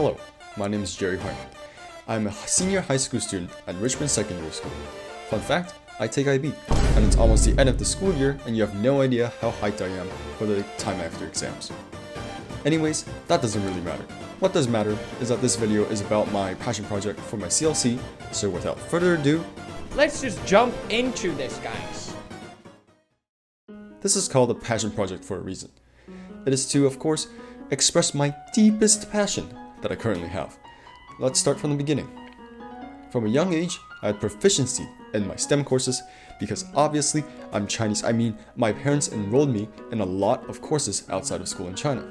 Hello, my name is Jerry Huang. I'm a senior high school student at Richmond Secondary School. Fun fact, I take IB, and it's almost the end of the school year and you have no idea how hyped I am for the time after exams. Anyways, that doesn't really matter. What does matter is that this video is about my passion project for my CLC, so without further ado, let's just jump into this, guys. This is called a passion project for a reason. It is to, of course, express my deepest passion that I currently have. Let's start from the beginning. From a young age, I had proficiency in my STEM courses because obviously I'm Chinese. My parents enrolled me in a lot of courses outside of school in China.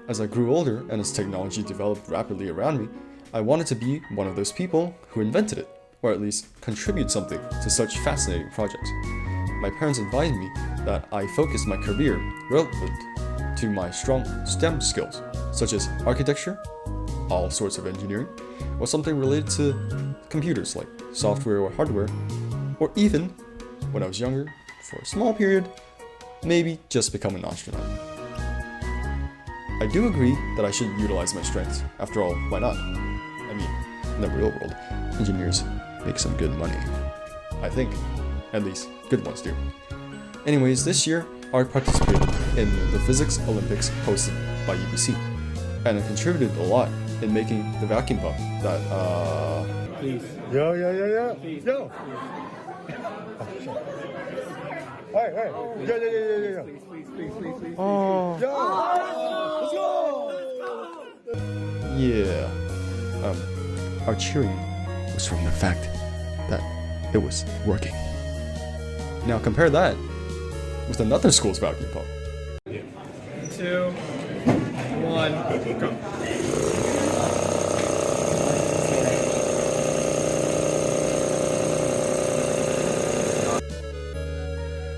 As I grew older and as technology developed rapidly around me, I wanted to be one of those people who invented it, or at least contribute something to such fascinating projects. My parents advised me that I focus my career relevant to my strong STEM skills, such as architecture, all sorts of engineering, or something related to computers like software or hardware, or even, when I was younger, for a small period, maybe just become an astronaut. I do agree that I should utilize my strengths. After all, why not? In the real world, engineers make some good money. I think. At least, good ones do. Anyways, this year, I participated in the Physics Olympics hosted by UBC, and I contributed a lot in making the vacuum pump that, Please. Yo. Hey. Yo. Please. oh, Let's go! yeah. Our cheering was from the fact that it was working. Now compare that with another school's vacuum pump. 2, 1, go.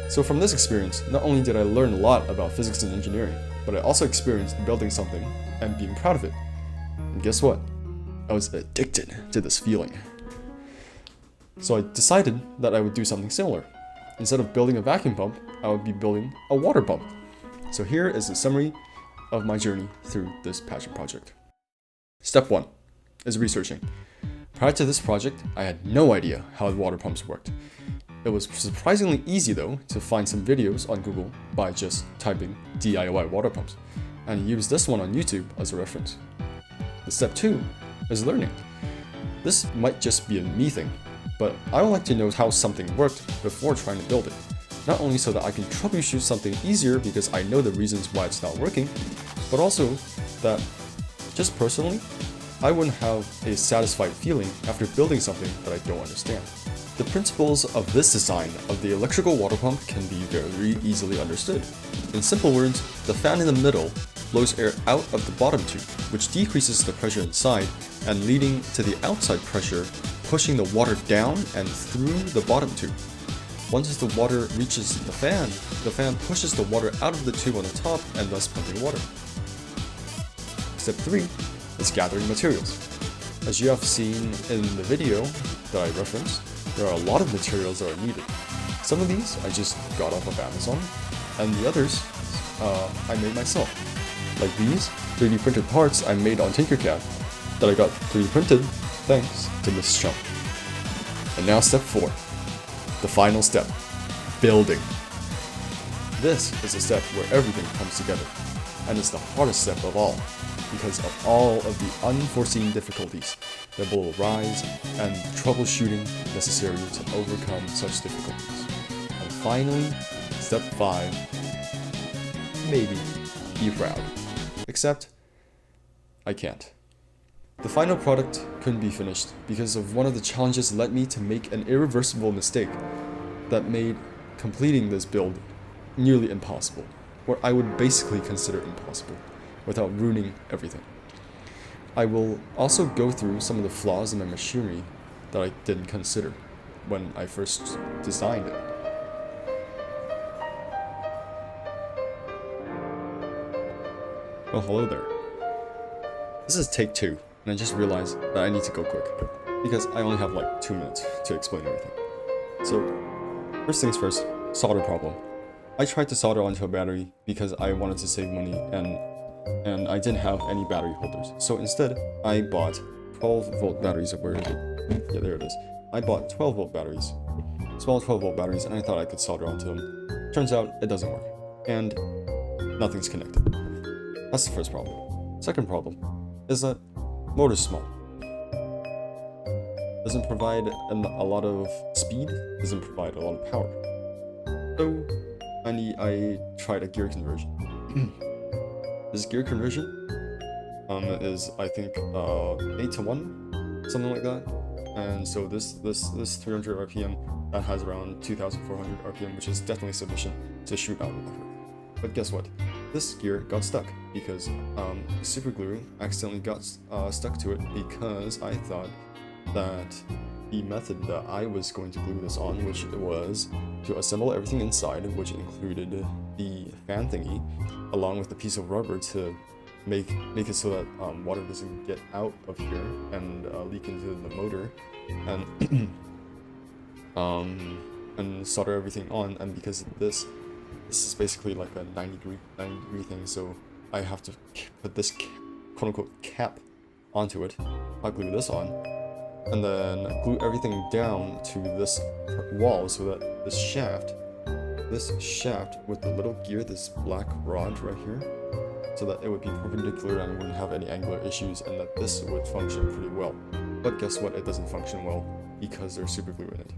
So from this experience, not only did I learn a lot about physics and engineering, but I also experienced building something and being proud of it. And guess what? I was addicted to this feeling. So I decided that I would do something similar. Instead of building a vacuum pump, I would be building a water pump. So here is a summary of my journey through this passion project. Step 1 is researching. Prior to this project, I had no idea how water pumps worked. It was surprisingly easy though to find some videos on Google by just typing DIY water pumps, and use this one on YouTube as a reference. The step 2 is learning. This might just be a me thing, but I would like to know how something worked before trying to build it. Not only so that I can troubleshoot something easier because I know the reasons why it's not working, but also that, just personally, I wouldn't have a satisfied feeling after building something that I don't understand. The principles of this design of the electrical water pump can be very easily understood. In simple words, the fan in the middle blows air out of the bottom tube, which decreases the pressure inside and leading to the outside pressure pushing the water down and through the bottom tube. Once the water reaches the fan pushes the water out of the tube on the top and thus pumping water. Step 3 is gathering materials. As you have seen in the video that I referenced, there are a lot of materials that are needed. Some of these I just got off of Amazon, and the others I made myself. Like these 3D printed parts I made on Tinkercad that I got 3D printed thanks to Miss Chung. And now step 4, the final step, building. This is a step where everything comes together, and it's the hardest step of all, because of all of the unforeseen difficulties that will arise and troubleshooting necessary to overcome such difficulties. And finally, step 5, maybe be proud. Except, I can't. The final product couldn't be finished because of one of the challenges led me to make an irreversible mistake that made completing this build nearly impossible, or I would basically consider impossible, without ruining everything. I will also go through some of the flaws in my machinery that I didn't consider when I first designed it. Well, hello there. This is take 2, and I just realized that I need to go quick, because I only have like 2 minutes to explain everything. So, first things first, solder problem. I tried to solder onto a battery because I wanted to save money, and and I didn't have any battery holders. So instead, I bought 12-volt batteries. Where is it? Yeah, there it is. I bought 12-volt batteries, small 12-volt batteries, and I thought I could solder onto them. Turns out it doesn't work, and nothing's connected. That's the first problem. Second problem is that motor's small. Doesn't provide a lot of speed, doesn't provide a lot of power. So I tried a gear conversion. This gear conversion is I think 8 to 1, something like that. And so this 300 RPM that has around 2,400 RPM, which is definitely sufficient to shoot out water. But guess what? This gear got stuck because super glue accidentally got stuck to it because I thought that the method that I was going to glue this on, which was to assemble everything inside, which included the fan thingy, along with a piece of rubber to make it so that water doesn't get out of here and leak into the motor, and solder everything on. And because this is basically like a 90 degree thing, so I have to put this quote-unquote cap onto it. I'll glue this on, and then glue everything down to this wall so that this shaft with the little gear, this black rod right here, so that it would be perpendicular and wouldn't have any angular issues, and that this would function pretty well. But guess what? It doesn't function well because there's super glue in it.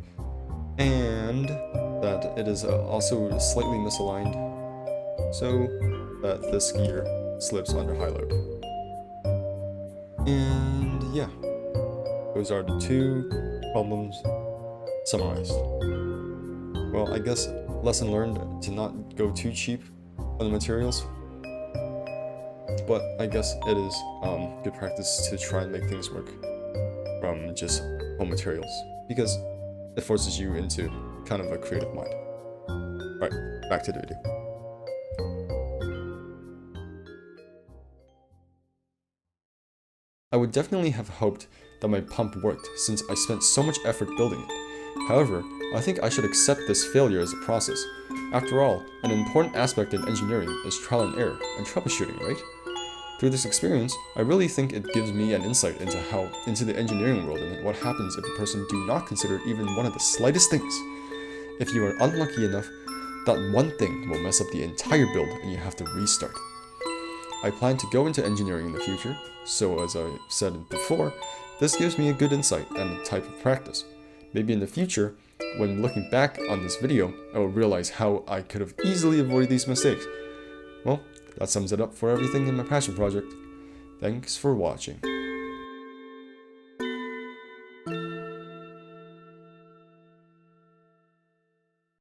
And that it is also slightly misaligned, so that this gear slips under high load. And yeah, those are the two problems summarized. Well, I guess lesson learned to not go too cheap on the materials, but I guess it is good practice to try and make things work from just home materials, because it forces you into kind of a creative mind. Alright, back to the video. I would definitely have hoped that my pump worked since I spent so much effort building it. However, I think I should accept this failure as a process. After all, an important aspect in engineering is trial and error and troubleshooting, right? Through this experience, I really think it gives me an insight into the engineering world and what happens if a person do not consider even one of the slightest things. If you are unlucky enough, that one thing will mess up the entire build and you have to restart. I plan to go into engineering in the future, so as I said before, this gives me a good insight and a type of practice. Maybe in the future, when looking back on this video, I will realize how I could have easily avoided these mistakes. Well, that sums it up for everything in my passion project. Thanks for watching.